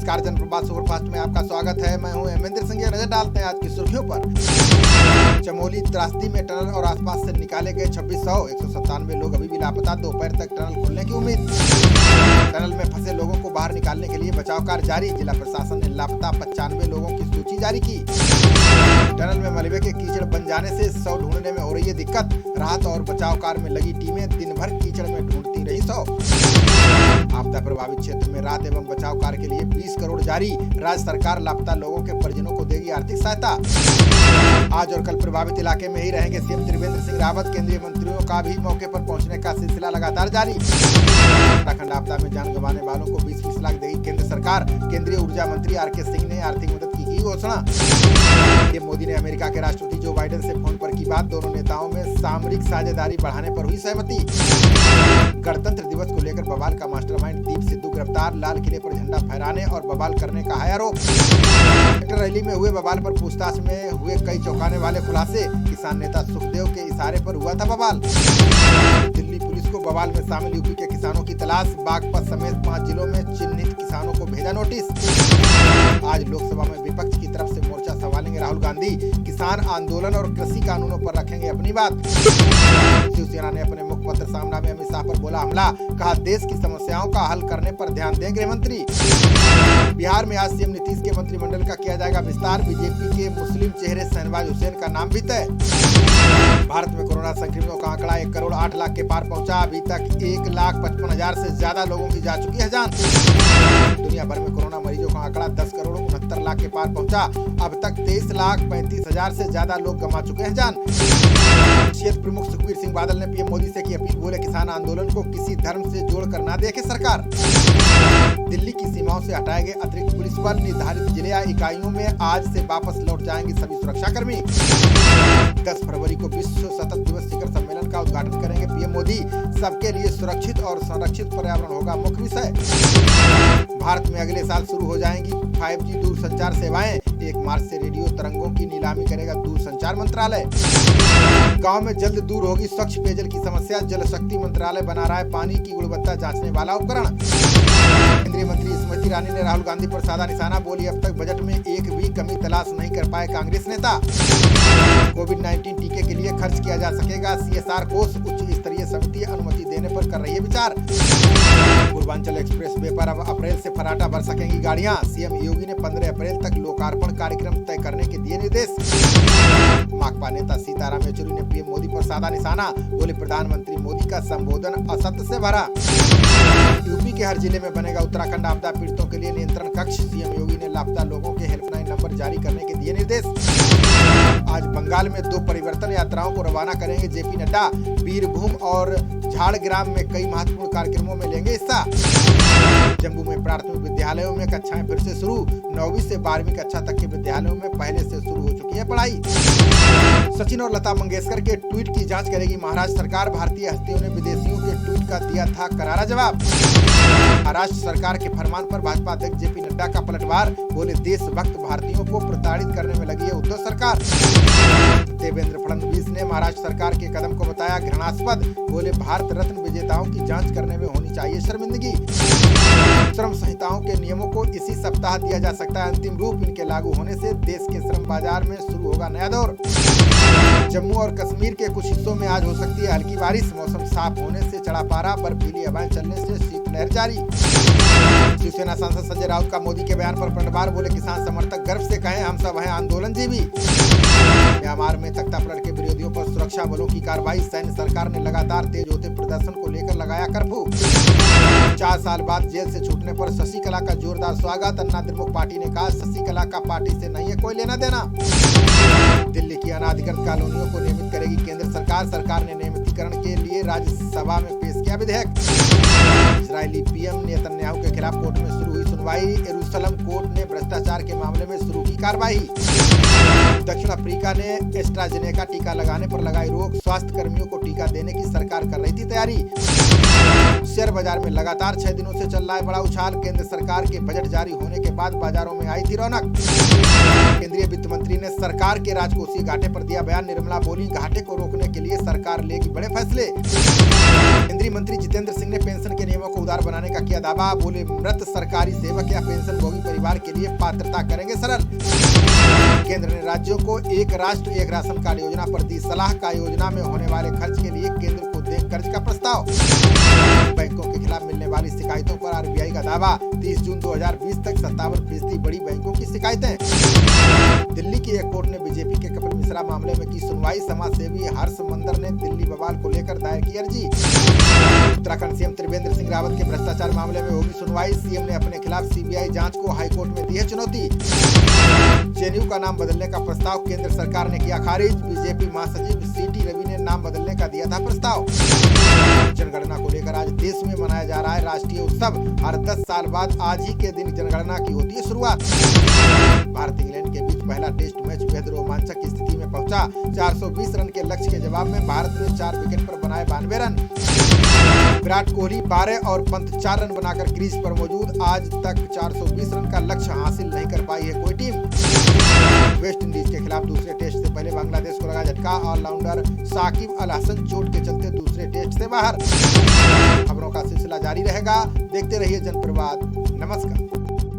नमस्कार, जनप्रवाद सुपरफास्ट में आपका स्वागत है। मैं हूं हेमेंद्र सिंह। नजर डालते हैं आज की सुर्खियों पर। चमोली त्रासदी में टनल और आसपास से निकाले गए 197 लोग अभी भी लापता। दोपहर तक टनल खुलने की उम्मीद। टनल में फंसे लोगों को बाहर निकालने के लिए बचाव कार्य जारी। जिला प्रशासन ने लापता 95 लोगों की सूची जारी की। टनल में मलबे के कीचड़ बन जाने से शव ढूंढने में हो रही है दिक्कत। राहत और बचाव कार्य में लगी टीमें दिन भर कीचड़ में ढूंढती रही शव। आपदा प्रभावित क्षेत्र में राहत एवं बचाव कार्य के लिए 20 करोड़ जारी। राज्य सरकार लापता लोगों के परिजनों को देगी आर्थिक सहायता। आज और कल प्रभावित इलाके में ही रहेंगे सीएम त्रिवेंद्र सिंह रावत। केंद्रीय मंत्रियों का भी मौके पर पहुंचने का सिलसिला लगातार जारी। उत्तराखंड आपदा में जान गंवाने वालों को 20-20 लाख देगी केंद्र सरकार। केंद्रीय ऊर्जा मंत्री आर.के. सिंह ने आर्थिक मदद की घोषणा। पीएम मोदी ने अमेरिका के राष्ट्रपति जो बाइडेन से फोन पर की बात। दोनों नेताओं में सामरिक साझेदारी बढ़ाने पर हुई सहमति। गणतंत्र दिवस को लेकर बवाल का मास्टरमाइंड दीप सिद्धू गिरफ्तार। लाल किले पर झंडा फहराने और बवाल करने का है आरोप। ट्रैक्टर रैली में हुए बवाल पर पूछताछ में हुए कई चौंकाने वाले खुलासे। किसान नेता सुखदेव के इशारे पर हुआ था बवाल। दिल्ली पुलिस को बवाल में शामिल यूपी के किसानों की तलाश। बागपत समेत 5 जिलों में चिन्हित किसानों को भेजा नोटिस। आज लोकसभा में विपक्ष की तरफ से मोर्चा संभालेंगे राहुल गांधी। किसान आंदोलन और कृषि कानूनों पर रखेंगे अपनी बात। शिवसेना ने अपने मुखपत्र सामना में अमित शाह पर बोला हमला। कहा देश की समस्याओं का हल करने पर ध्यान दें गृह मंत्री। बिहार में आज सीएम नीतीश के मंत्रिमंडल का किया जाएगा विस्तार। बीजेपी के मुस्लिम चेहरे शहनवाज हुसैन का नाम भी तय। भारत में कोरोना संक्रमितों का आंकड़ा 1 करोड़ 8 लाख के पार पहुंचा। अभी तक 1,55,000 से ज्यादा लोगों की जा चुकी है जान। दुनिया भर में कोरोना मरीजों का आंकड़ा 10 करोड़ 69 लाख के पार पहुंचा। अब तक 23,35,000 से ज्यादा लोग गंवा चुके हैं जान। क्षेत्र प्रमुख सुखबीर सिंह बादल ने पीएम मोदी से की अपील। बोले किसान आंदोलन को किसी धर्म से जोड़कर ना देखे सरकार। दिल्ली की सीमाओं से हटाए गए अतिरिक्त पुलिस बल। निर्धारित जिले या इकाइयों में आज से वापस लौट जाएंगे सभी सुरक्षाकर्मी। 10 फरवरी को विश्व सतत दिवस शिखर सम्मेलन का उद्घाटन करेंगे पीएम मोदी। सबके लिए सुरक्षित और संरक्षित पर्यावरण होगा मुख्य विषय। भारत में अगले साल शुरू हो जाएंगी 5G दूरसंचार सेवाएं। 1 मार्च से रेडियो तरंगों की नीलामी करेगा दूरसंचार मंत्रालय। गांव में जल्द दूर होगी स्वच्छ पेयजल की समस्या। जल शक्ति मंत्रालय बना रहा है पानी की गुणवत्ता जांचने वाला उपकरण। केंद्रीय मंत्री स्मृति ईरानी ने राहुल गांधी पर साधा निशाना। बोली अब तक बजट में एक भी कमी तलाश नहीं कर पाए कांग्रेस नेता। कोविड-19 टीके के लिए खर्च किया जा सकेगा CSR कोष। उच्च स्तरीय समिति अनुमति देने पर कर रही है विचार। पूर्वांचल एक्सप्रेस वे पर अब अप्रैल से फर्राटा भर सकेंगी गाड़ियां। सीएम योगी ने 15 अप्रैल तक लोकार्पण कार्यक्रम तय करने के दिए निर्देश। माकपा नेता सीताराम येचुरी ने पीएम मोदी पर साधा निशाना। बोले प्रधानमंत्री मोदी का संबोधन असत्य से भरा। यूपी के हर जिले में बनेगा उत्तराखंड आपदा पीड़ितों के लिए नियंत्रण कक्ष। सीएम योगी ने लापता लोगों के हेल्पलाइन नंबर जारी करने के दिए निर्देश। आज बंगाल में 2 परिवर्तन यात्राओं को रवाना करेंगे जेपी नड्डा। बीरभूम और झाड़ग्राम में कई महत्वपूर्ण कार्यक्रमों में लेंगे हिस्सा। जम्मू में प्राथमिक विद्यालयों में कक्षाएं फिर से शुरू। 9वीं से 12वीं कक्षा तक के विद्यालयों में पहले से शुरू हो चुकी है पढ़ाई। सचिन और लता मंगेशकर के ट्वीट की जांच करेगी महाराष्ट्र सरकार। भारतीय हस्तियों ने विदेशियों के ट्वीट का दिया था करारा जवाब। महाराष्ट्र सरकार के फरमान पर भाजपा अध्यक्ष जेपी नड्डा का पलटवार। बोले देशभक्त भारतीयों को प्रताड़ित करने में लगी है उद्धव सरकार। देवेंद्र फडणवीस ने महाराष्ट्र सरकार के कदम को बताया घृणास्पद। बोले भारत रत्न विजेताओं की जांच करने में होनी चाहिए शर्मिंदगी। श्रम संहिताओं के नियमों को इसी सप्ताह दिया जा सकता है अंतिम रूप। इनके लागू होने से देश के श्रम बाजार में शुरू होगा नया दौर। जम्मू और कश्मीर के कुछ हिस्सों में आज हो सकती है हल्की बारिश। मौसम साफ होने से चढ़ा पारा। बर्फीली हवाएं चलने से शीतलहर जारी। शिवसेना सांसद संजय राउत का मोदी के बयान पर पलटवार। बोले किसान समर्थक गर्व से कहें हम सब हैं आंदोलनजीवी। म्यांमार में तख्तापलट के विरोधियों पर सुरक्षा बलों की कार्रवाई। सैन्य सरकार ने लगातार तेज होते प्रदर्शन को लेकर लगाया कर्फ्यू। 4 साल बाद जेल से छूटने पर शशिकला का जोरदार स्वागत। अन्ना द्रमुक पार्टी ने कहा शशिकला का पार्टी से नहीं है कोई लेना देना। दिल्ली की अनाधिकृत कॉलोनियों को नियमित करेगी केंद्र सरकार। सरकार ने नियमितीकरण के लिए राज्यसभा में पेश किया विधेयक। इजरायली पीएम नेतन्याहू के खिलाफ कोर्ट में शुरू हुई सुनवाई। यरूशलेम कोर्ट ने भ्रष्टाचार के मामले में शुरू की कार्रवाई। दक्षिण अफ्रीका ने एस्ट्राजेनेका टीका लगाने पर लगाई रोक, स्वास्थ्य कर्मियों को टीका देने की सरकार कर रही थी तैयारी। शेयर बाजार में लगातार 6 दिनों से चल रहा है बड़ा उछाल, केंद्र सरकार के बजट जारी होने के बाद बाजारों में आई थी रौनक। केंद्रीय वित्त मंत्री ने सरकार के राजकोषीय घाटे पर दिया बयान, निर्मला बोली घाटे को रोकने के लिए सरकार लेगी बड़े फैसले। केंद्रीय मंत्री जितेंद्र सिंह ने पेंशन के नियमों को उदार बनाने का किया दावा, बोले मृत सरकारी सेवक या पेंशन भोगी परिवार के लिए पात्रता करेंगे सरल। केंद्र ने राज्यों को एक राष्ट्र एक राशन कार्ड योजना पर दी सलाह, का योजना में होने वाले खर्च के लिए केंद्र को दे कर्ज का प्रस्ताव। बैंकों के खिलाफ मिलने वाली शिकायतों पर आरबीआई का दावा, 30 जून 2020 तक 57% बढ़ी बैंकों की शिकायतें। दिल्ली की एक कोर्ट ने बीजेपी के कपिल मिश्रा मामले में की सुनवाई, समाज सेवी हर्ष मंदर ने दिल्ली बवाल को लेकर दायर की अर्जी। उत्तराखंड सीएम त्रिवेंद्र सिंह रावत के भ्रष्टाचार मामले में होगी सुनवाई, सीएम ने अपने खिलाफ सीबीआई जांच को हाईकोर्ट में दी है चुनौती। जेएनयू का नाम बदलने का प्रस्ताव केंद्र सरकार ने किया खारिज, बीजेपी महासचिव सीटी रवि ने नाम बदलने का दिया था प्रस्ताव। जनगणना को लेकर आज देश में मनाया जा रहा है राष्ट्रीय उत्सव, हर 10 साल बाद आज ही के दिन जनगणना की होती है शुरुआत। भारत इंग्लैंड के बीच पहला टेस्ट मैच बेहद रोमांचक की स्थिति में पहुंचा, 420 रन के लक्ष्य के जवाब में भारत ने 4 विकेट पर बनाए 92 रन। विराट कोहली 12 और पंत 4 रन बनाकर क्रीज पर मौजूद, आज तक 420 रन का लक्ष्य हासिल नहीं कर पाई है कोई टीम। वेस्ट इंडीज के खिलाफ दूसरे टेस्ट से पहले बांग्लादेश को लगा झटका, ऑलराउंडर साकिब अल हसन चोट के चलते दूसरे टेस्ट से बाहर। खबरों का सिलसिला जारी रहेगा, देखते रहिए जनप्रवाद। नमस्कार।